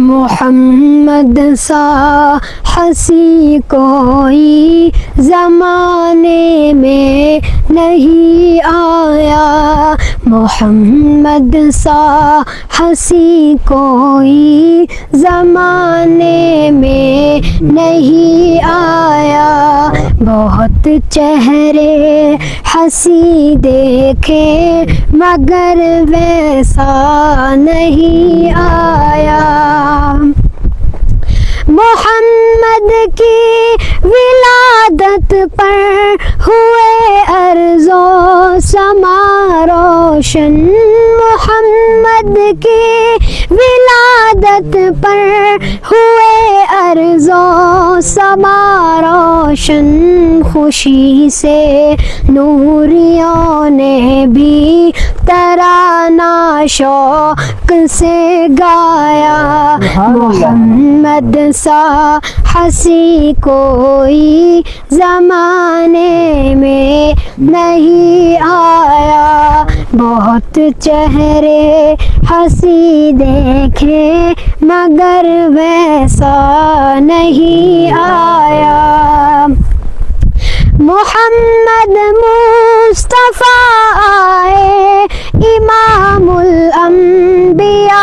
محمد سا ہنسی کوئی زمانے میں نہیں آیا، محمد سا ہنسی کوئی زمانے میں نہیں آیا، بہت چہرے ہنسی دیکھے مگر ویسا نہیں آیا، محمد کی ولادت پر ہوئے ارض و سما روشن، محمد کی ولادت پر ہوئے ارض و سما روشن، خوشی سے نوریوں نے بھی ترانہ شوق سے گایا، محمد سا ہنسی کوئی زمانے میں نہیں آیا، بہت چہرے ہنسی دیکھے مگر ویسا نہیں آیا، محمد مصطفیٰ آئے امام الانبیاء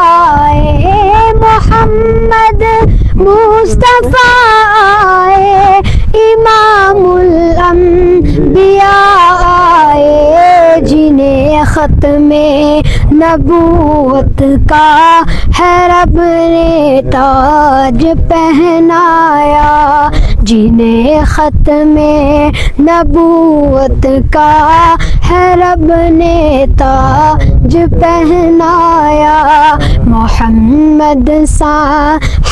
آئے، محمد مصطفیٰ آئے امام الانبیاء آئے، جنہیں ختم نبوت کا ہے رب نے تاج پہنایا، جنہیں ختم نبوت کا ہے رب نے تاج پہنایا، محمد سا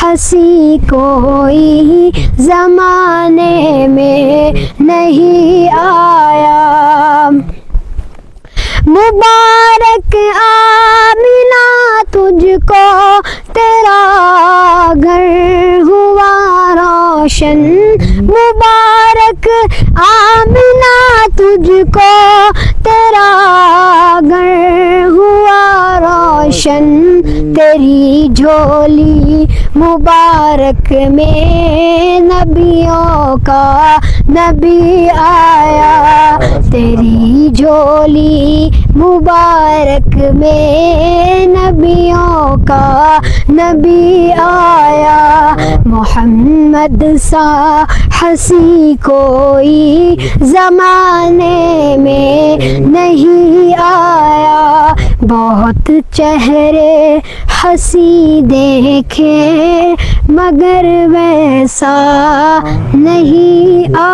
ہنسی کوئی زمانے میں نہیں آیا، مبارک آمنہ تجھ کو تیرا گھر ہوا روشن، مبارک آمنہ تجھ کو تیرا گھر ہوا روشن، تیری جھولی مبارک میں نبیوں کا نبی آیا، تیری جھولی مبارک میں نبیوں کا نبی آیا، محمد سا ہنسی کوئی زمانے میں نہیں آیا، بہت چہرے ہنسی دیکھے مگر ویسا نہیں آیا۔